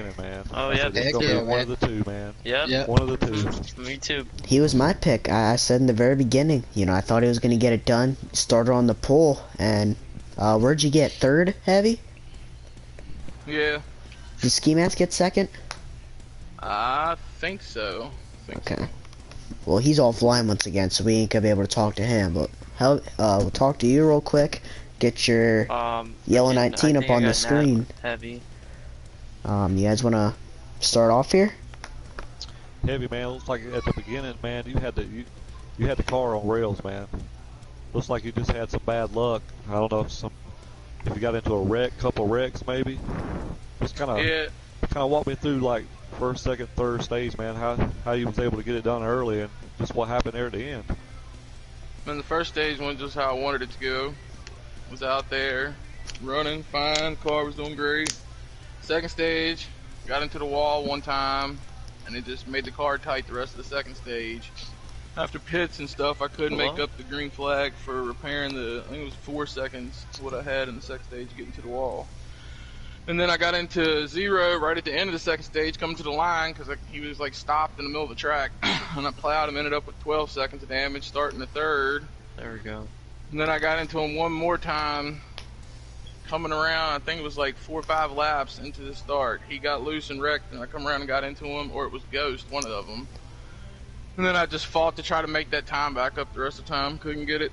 Oh, yeah. Heck yeah, one of the 2, man. Yep. One of the 2. Me too. He was my pick. I said in the very beginning, I thought he was going to get it done. Started on the pole, and where'd you get? Third, Heavy? Yeah, Did Ski Mask get second? I think so. Okay. Well, he's offline once again, so we ain't gonna be able to talk to him. But we'll talk to you real quick. Get your yellow 19 up on the screen. Heavy. You guys wanna start off here? Heavy, man. Looks like at the beginning, man, you had the car on rails, man. Looks like you just had some bad luck. I don't know if you got into a couple wrecks maybe. Just kind of walk me through like first, second, third stage, man. How you was able to get it done early, and just what happened there at the end. Man, the first stage went just how I wanted it to go. Was out there running fine, car was doing great. Second stage, got into the wall one time, and it just made the car tight the rest of the second stage. After pits and stuff, I couldn't make up the green flag for repairing I think it was 4 seconds, what I had in the second stage getting to the wall. And then I got into 0 right at the end of the second stage, coming to the line, because he was like stopped in the middle of the track. And I plowed him, ended up with 12 seconds of damage, starting the third. There we go. And then I got into him one more time, coming around, I think it was like 4 or 5 laps into the start. He got loose and wrecked, and I come around and got into him, or it was Ghost, one of them. And then I just fought to try to make that time back up the rest of the time. Couldn't get it.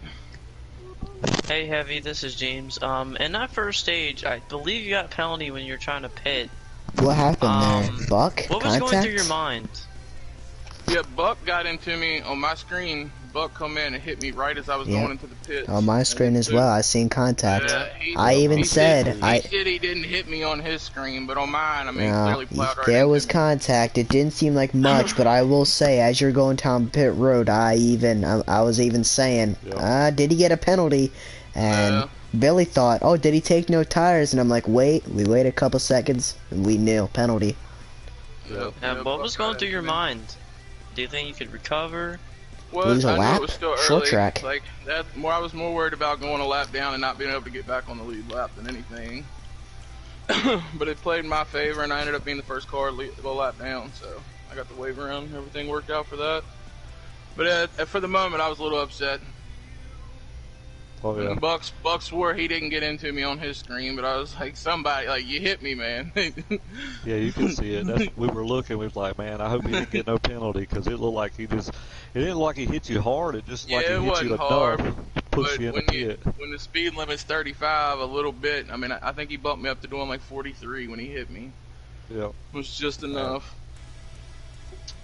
Hey, Heavy, this is James. In that first stage, I believe you got a penalty when you were trying to pit. What happened there? Buck? What was going through your mind? Yeah, Buck got into me on my screen. Buck come in and hit me right as I was Yep. going into the pits. On my screen as well, I seen contact. I even he said he said he didn't hit me on his screen, but on mine, I mean, no, clearly plowed right there into was me. contact. It didn't seem like much, but I will say, as you're going down pit road, I was even saying, did he get a penalty? And Billy thought, oh, did he take no tires? And I'm like, wait. We waited a couple seconds, and we knew penalty. And what was going through your mind? Do you think you could recover? Well, Lose a I knew lap? it was still early. Short track. Like that, I was more worried about going a lap down and not being able to get back on the lead lap than anything. But it played in my favor, and I ended up being the first car to go lap down, so I got the wave around. Everything worked out for that. But for the moment, I was a little upset. Oh, yeah. And Buck swore he didn't get into me on his screen, but I was like, somebody, like, you hit me, man. Yeah, you can see it. We were looking. We was like, man, I hope he didn't get no penalty, because it looked like it didn't look like he hit you hard. It just like Yeah, he it hit you wasn't enough hard, to push you in the pit. when the speed limit's 35, a little bit, I mean, I think he bumped me up to doing like 43 when he hit me. Yeah. It was just enough.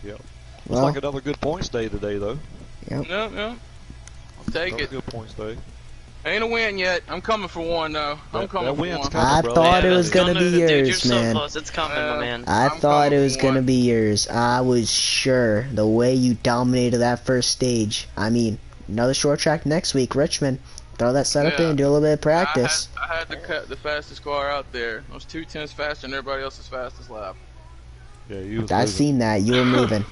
Yeah. Well, Looks like another good points day today, though. Yep. Yeah. I'll take Another it. good points day. Ain't a win yet. I'm coming for one, though. I'm coming that for win's one. coming, I bro. thought it Yeah, was gonna be dude, you're yours, so man. close. It's coming, my man. I I'm thought it coming was for gonna one. be yours. I was sure. The way you dominated that first stage. I mean, another short track next week, Richmond. Throw that setup in and do a little bit of practice. I had to cut the fastest car out there. I was 2/10 faster than everybody else's fastest lap. Yeah, you was I moving. seen that. You were moving.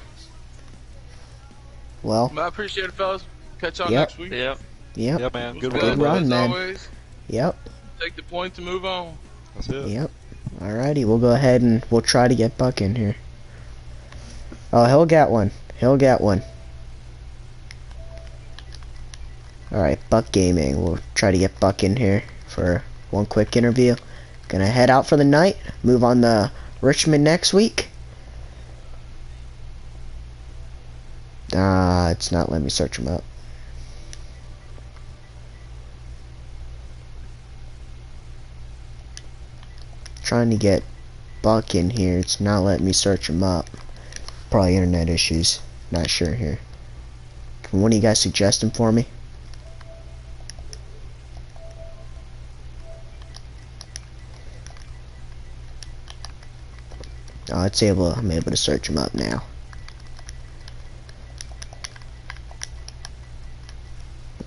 Well, But I appreciate it, fellas. Catch y'all Yep. next week. Yep. yep, Yeah, man. Good Good run, run, as man. always. yep, Take the points and move on. That's it. yep. Alrighty, we'll go ahead and we'll try to get Buck in here. Oh, he'll get one. He'll get one. Alright, Buck Gaming. We'll try to get Buck in here for one quick interview. Gonna head out for the night. Move on to Richmond next week. It's not letting me search him up. Trying to get Buck in here. It's not letting me search him up. Probably internet issues. Not sure here. Can one of you guys suggest him for me? Oh, I'm able to search him up now.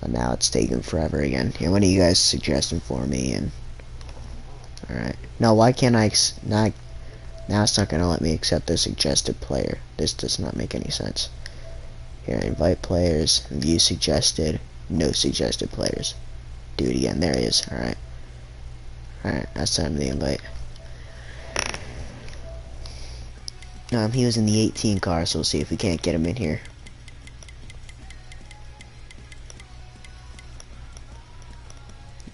Now it's taking forever again. Here, one of you guys suggest him for me, and alright. No, why can't I not? Now it's not gonna let me accept the suggested player. This does not make any sense. Here, invite players, view suggested, no suggested players. Do it again. There he is. Alright. Alright, I sent him the invite. He was in the 18 car, so we'll see if we can't get him in here.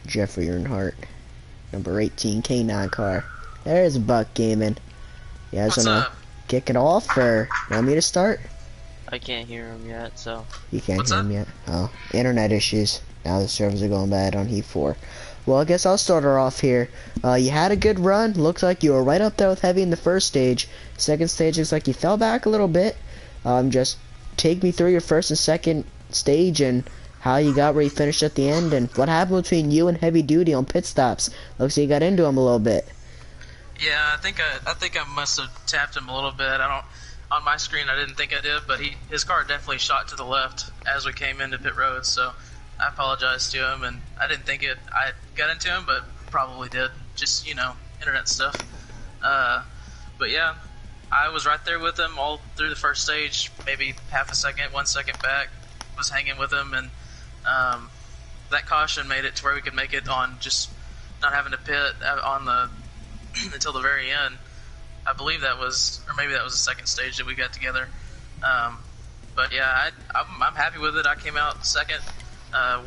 Jeffrey Earnhardt, number 18 K9 car. There's Buck Gaming. You guys wanna kick it off, or want me to start? I can't hear him yet, so. You can't hear him yet. Oh, internet issues. Now the servers are going bad on Heat 4. Well, I guess I'll start her off here. You had a good run. Looked like you were right up there with Heavy in the first stage. Second stage looks like you fell back a little bit. Just take me through your first and second stage and how you got where you finished at the end, and what happened between you and Heavy Duty on pit stops. Looks like you got into him a little bit. Yeah, I think I must have tapped him a little bit. On my screen I didn't think I did, but his car definitely shot to the left as we came into pit road, so I apologized to him, and I didn't think I got into him, but probably did. Just, internet stuff. But yeah, I was right there with him all through the first stage, maybe half a second, 1 second back, was hanging with him, and that caution made it to where we could make it on just not having to pit on the until the very end. I believe that was, or maybe that was the second stage that we got together. But yeah, I'm happy with it. I came out second.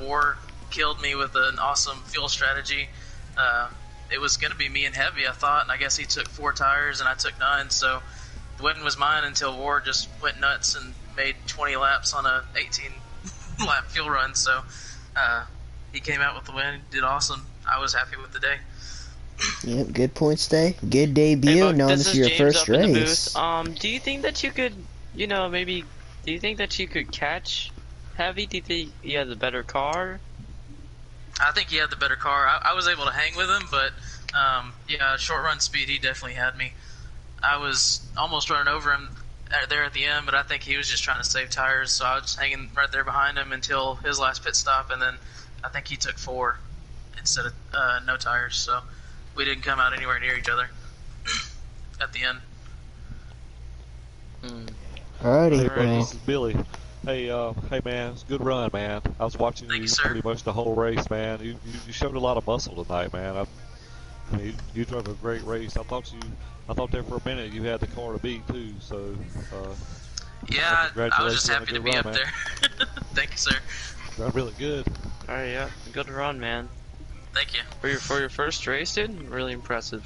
War killed me with an awesome fuel strategy. It was going to be me and Heavy, I thought, and I guess he took 4 tires and I took 9, so the win was mine until War just went nuts and made 20 laps on a 18 lap fuel run. So he came out with the win, did awesome. I was happy with the day. Yep, good points day. Good debut. Hey, Buck, No, this this is is your James first up in the race. booth. Do you think that you could, maybe, do you think that you could catch heavy? Do you think he has a better car? I think he had the better car. I was able to hang with him, but yeah, short run speed, he definitely had me. I was almost running over him there at the end, but I think he was just trying to save tires, so I was just hanging right there behind him until his last pit stop, and then I think he took 4 instead of no tires, so we didn't come out anywhere near each other at the end. Alrighty, Hey, Brett, well, this is Billy. Hey, hey, man, it's a good run, man. I was watching Thank you you, sir. pretty much the whole race, man. You showed a lot of muscle tonight, man. I mean, you drove a great race. I thought there for a minute you had the car to beat too. So, Yeah, I was just congratulations on a happy to good be run, up man. there. Thank you, sir. Done really good. Alright, yeah, good run, man. Thank you. For your first race, dude, really impressive.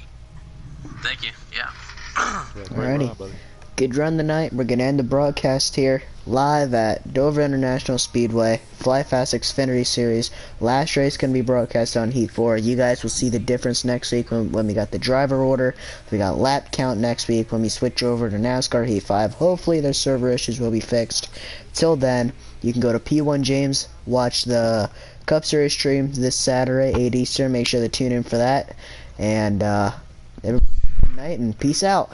Thank you. Yeah. Yeah, great Alrighty. run, buddy. good run tonight. We're going to end the broadcast here live at Dover International Speedway, Fly Fast Xfinity Series. Last race going to be broadcast on Heat 4. You guys will see the difference next week when we got the driver order. We got lap count next week when we switch over to NASCAR Heat 5. Hopefully their server issues will be fixed. Till then, you can go to P1 James, watch the Cup Series stream this Saturday, 8 Eastern. Make sure to tune in for that. And, everybody, good night and peace out.